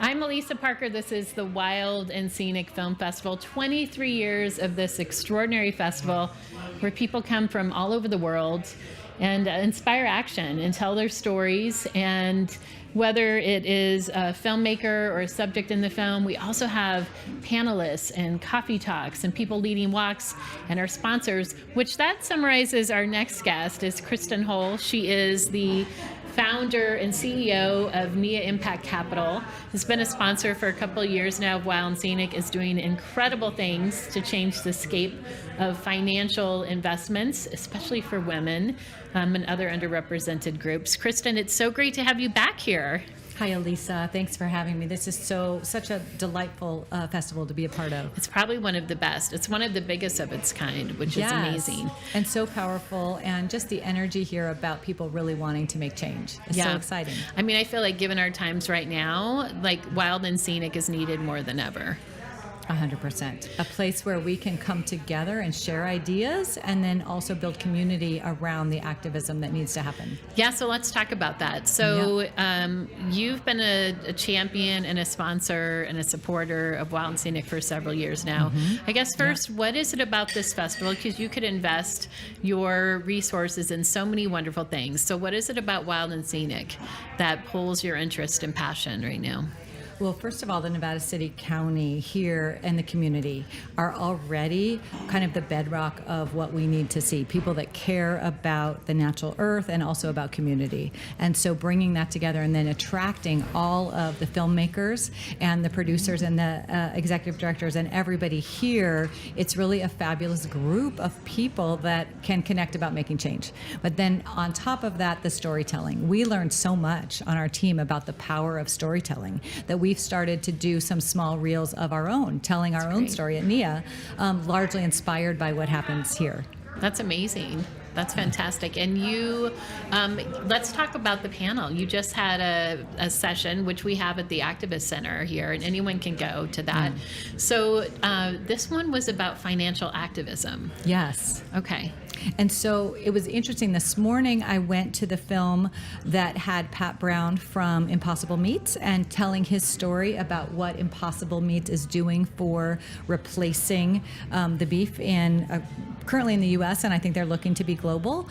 I'm Elisa Parker. This is the Wild and Scenic Film Festival. 23 years of this extraordinary festival where people come from all over the world and inspire action and tell their stories. And whether it is a filmmaker or a subject in the film, we also have panelists and coffee talks and people leading walks, and our sponsors, which that summarizes our next guest, is Kristen Hull. She is the founder and CEO of NIA Impact Capital, has been a sponsor for a couple of years now of Wild and Scenic, is doing incredible things to change the scape of financial investments, especially for women and other underrepresented groups. Kristen, it's so great to have you back here. Hi, Elisa. Thanks for having me. This is such a delightful festival to be a part of. It's probably one of the best. It's one of the biggest of its kind, which is amazing. And so powerful, and just the energy here about people really wanting to make change. It's so exciting. I mean, I feel like given our times right now, like Wild and Scenic is needed more than ever. 100%. A place where we can come together and share ideas and then also build community around the activism that needs to happen. Yeah, so let's talk about that. So you've been a champion and a sponsor and a supporter of Wild and Scenic for several years now. I guess first, what is it about this festival? Because you could invest your resources in so many wonderful things. So what is it about Wild and Scenic that pulls your interest and passion right now? Well, first of all, the Nevada City County here and the community are already kind of the bedrock of what we need to see. People that care about the natural earth and also about community. And so bringing that together and then attracting all of the filmmakers and the producers and the executive directors and everybody here, it's really a fabulous group of people that can connect about making change. But then on top of that, the storytelling. We learned so much on our team about the power of storytelling that we've started to do some small reels of our own, telling our own story at NIA, largely inspired by what happens here. That's amazing. That's fantastic. And you, let's talk about the panel. You just had a session, which we have at the Activist Center here, and anyone can go to that. So this one was about financial activism. Yes. Okay. And so it was interesting. This morning I went to the film that had Pat Brown from Impossible Meats and telling his story about what Impossible Meats is doing for replacing the beef currently in the U.S., and I think they're looking to be global.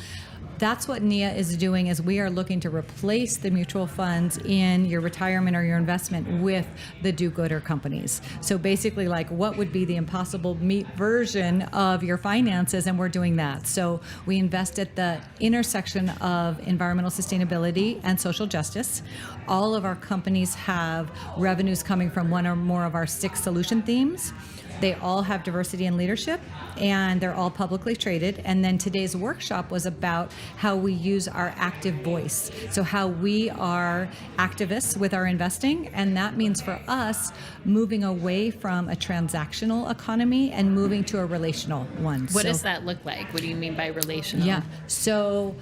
That's what NIA is doing, is we are looking to replace the mutual funds in your retirement or your investment with the do-gooder companies. So basically, like, what would be the Impossible Meat version of your finances, and we're doing that. So we invest at the intersection of environmental sustainability and social justice. All of our companies have revenues coming from one or more of our 6 solution themes. They all have diversity in leadership, and they're all publicly traded. And then today's workshop was about how we use our active voice. So how we are activists with our investing, and that means for us moving away from a transactional economy and moving to a relational one. What does that look like? What do you mean by relational? Yeah. So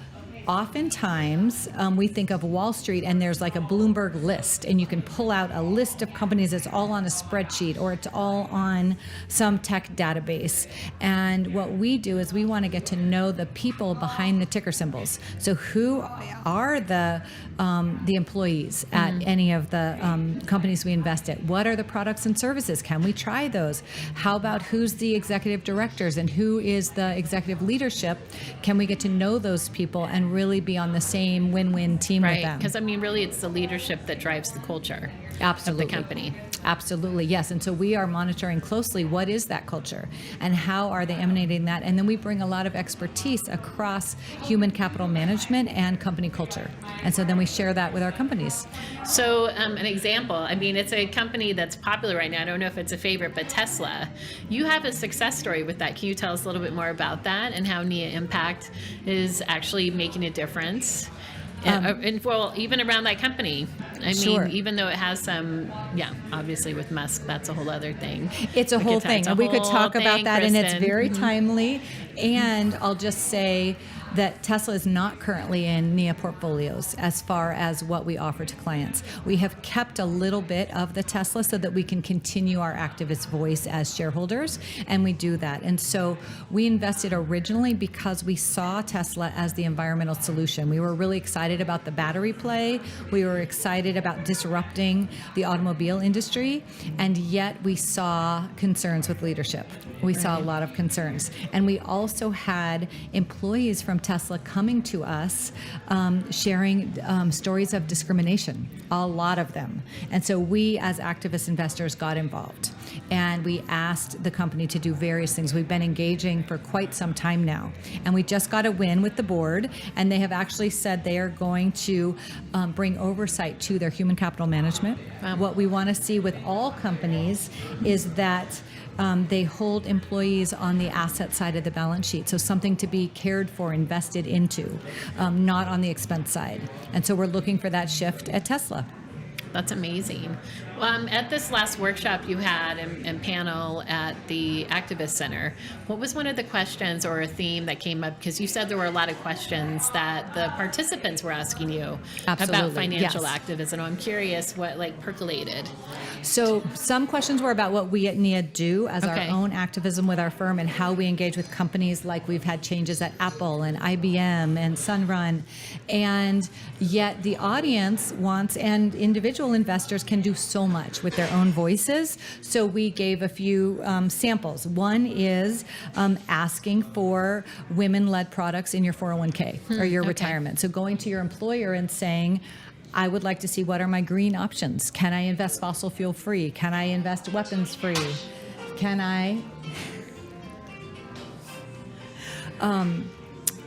oftentimes we think of Wall Street and there's like a Bloomberg list, and you can pull out a list of companies that's all on a spreadsheet or it's all on some tech database. And what we do is we want to get to know the people behind the ticker symbols. So who are the employees at any of the companies we invest at? What are the products and services? Can we try those? How about who's the executive directors and who is the executive leadership? Can we get to know those people and really be on the same win-win team with them? Right, because I mean, really, it's the leadership that drives the culture of the company. Absolutely, yes. And so we are monitoring closely what is that culture and how are they emanating that. And then we bring a lot of expertise across human capital management and company culture. And so then we share that with our companies. So an example, I mean, it's a company that's popular right now. I don't know if it's a favorite, but Tesla. You have a success story with that. Can you tell us a little bit more about that and how NIA Impact is actually making a difference? And well, even around that company. I mean, even though it has some, obviously with Musk, that's a whole other thing. It's a whole thing. We could talk about that, Kristen. And it's very timely. And I'll just say that Tesla is not currently in NIA portfolios as far as what we offer to clients. We have kept a little bit of the Tesla so that we can continue our activist voice as shareholders, and we do that. And so we invested originally because we saw Tesla as the environmental solution. We were really excited about the battery play. We were excited about disrupting the automobile industry, and yet we saw concerns with leadership. We saw a lot of concerns. And we also had employees from Tesla coming to us sharing stories of discrimination, a lot of them. And so we, as activist investors, got involved. And we asked the company to do various things. We've been engaging for quite some time now. And we just got a win with the board, and they have actually said they are going to bring oversight to their human capital management. Wow. What we want to see with all companies is that they hold employees on the asset side of the balance sheet, so something to be cared for, invested into, not on the expense side. And so we're looking for that shift at Tesla. That's amazing. At this last workshop you had and panel at the Activist Center, what was one of the questions or a theme that came up? Because you said there were a lot of questions that the participants were asking you about financial activism. I'm curious what percolated. So some questions were about what we at NIA do as our own activism with our firm and how we engage with companies, like we've had changes at Apple and IBM and Sunrun. And yet the audience wants, and individual investors can do so much with their own voices. So we gave a few samples. One is asking for women-led products in your 401k or your retirement. So going to your employer and saying, I would like to see what are my green options. Can I invest fossil fuel free? Can I invest weapons free? Can I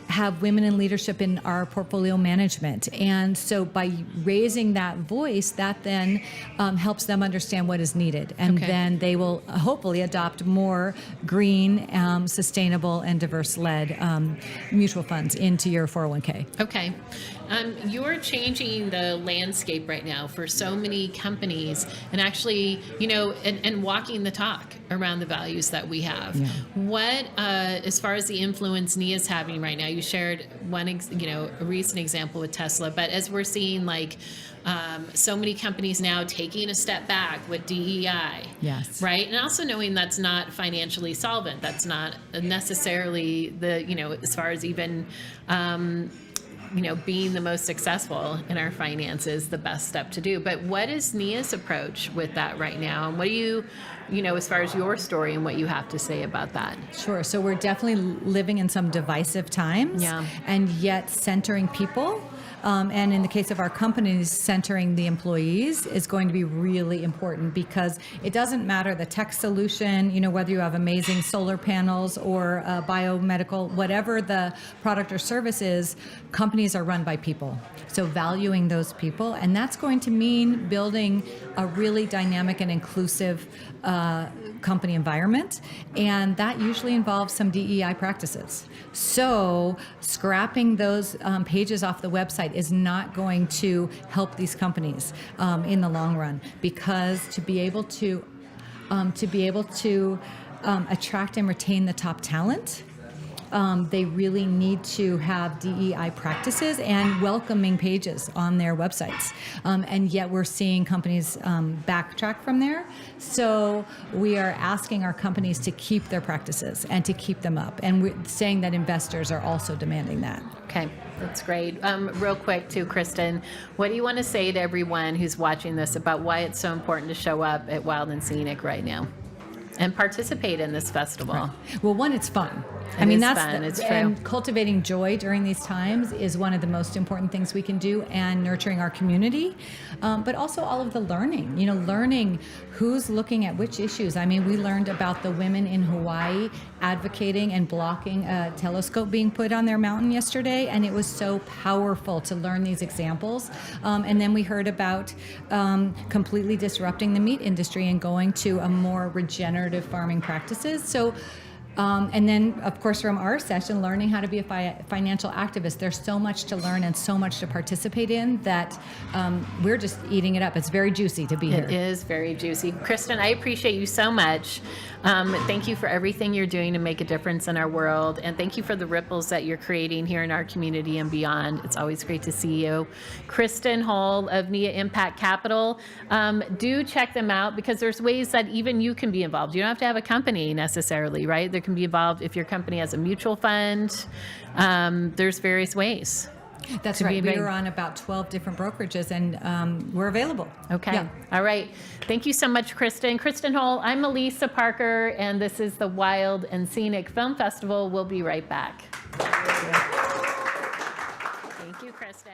have women in leadership in our portfolio management? And so by raising that voice, that then helps them understand what is needed. And then they will hopefully adopt more green, sustainable, and diverse-led mutual funds into your 401k. Okay. You're changing the landscape right now for so many companies, and actually, and walking the talk around the values that we have. Yeah. What, as far as the influence NIA is having right now, you shared one, a recent example with Tesla, but as we're seeing so many companies now taking a step back with DEI, yes, right? And also knowing that's not financially solvent. That's not necessarily as far as even, being the most successful in our finances, the best step to do. But what is NIA's approach with that right now? And what do you, as far as your story and what you have to say about that? Sure. So we're definitely living in some divisive times, and yet centering people. And in the case of our companies, centering the employees is going to be really important, because it doesn't matter the tech solution, whether you have amazing solar panels or biomedical, whatever the product or service is, companies are run by people. So valuing those people, and that's going to mean building a really dynamic and inclusive company environment, and that usually involves some DEI practices. So scrapping those pages off the website is not going to help these companies in the long run, because to be able to attract and retain the top talent, they really need to have DEI practices and welcoming pages on their websites. And yet we're seeing companies backtrack from there. So we are asking our companies to keep their practices and to keep them up. And we're saying that investors are also demanding that. Okay, that's great. Real quick too, Kristen, what do you want to say to everyone who's watching this about why it's so important to show up at Wild and Scenic right now and participate in this festival? Right. Well, one, it's fun. That's fun. It's true. And cultivating joy during these times is one of the most important things we can do, and nurturing our community, but also all of the learning. Learning who's looking at which issues. We learned about the women in Hawaii advocating and blocking a telescope being put on their mountain yesterday, and it was so powerful to learn these examples. And then we heard about completely disrupting the meat industry and going to a more regenerative farming practices. So And then, of course, from our session, learning how to be a financial activist. There's so much to learn and so much to participate in that we're just eating it up. It's very juicy to be here. It is very juicy. Kristen, I appreciate you so much. Thank you for everything you're doing to make a difference in our world. And thank you for the ripples that you're creating here in our community and beyond. It's always great to see you. Kristen Hull of Nia Impact Capital. Do check them out because there's ways that even you can be involved. You don't have to have a company necessarily, right? There can be involved if your company has a mutual fund. There's various ways. That's right. We are on about 12 different brokerages, and we're available. Okay. Yeah. All right. Thank you so much, Kristen. Kristen Hull, I'm Elisa Parker, and this is the Wild and Scenic Film Festival. We'll be right back. Thank you, Kristen.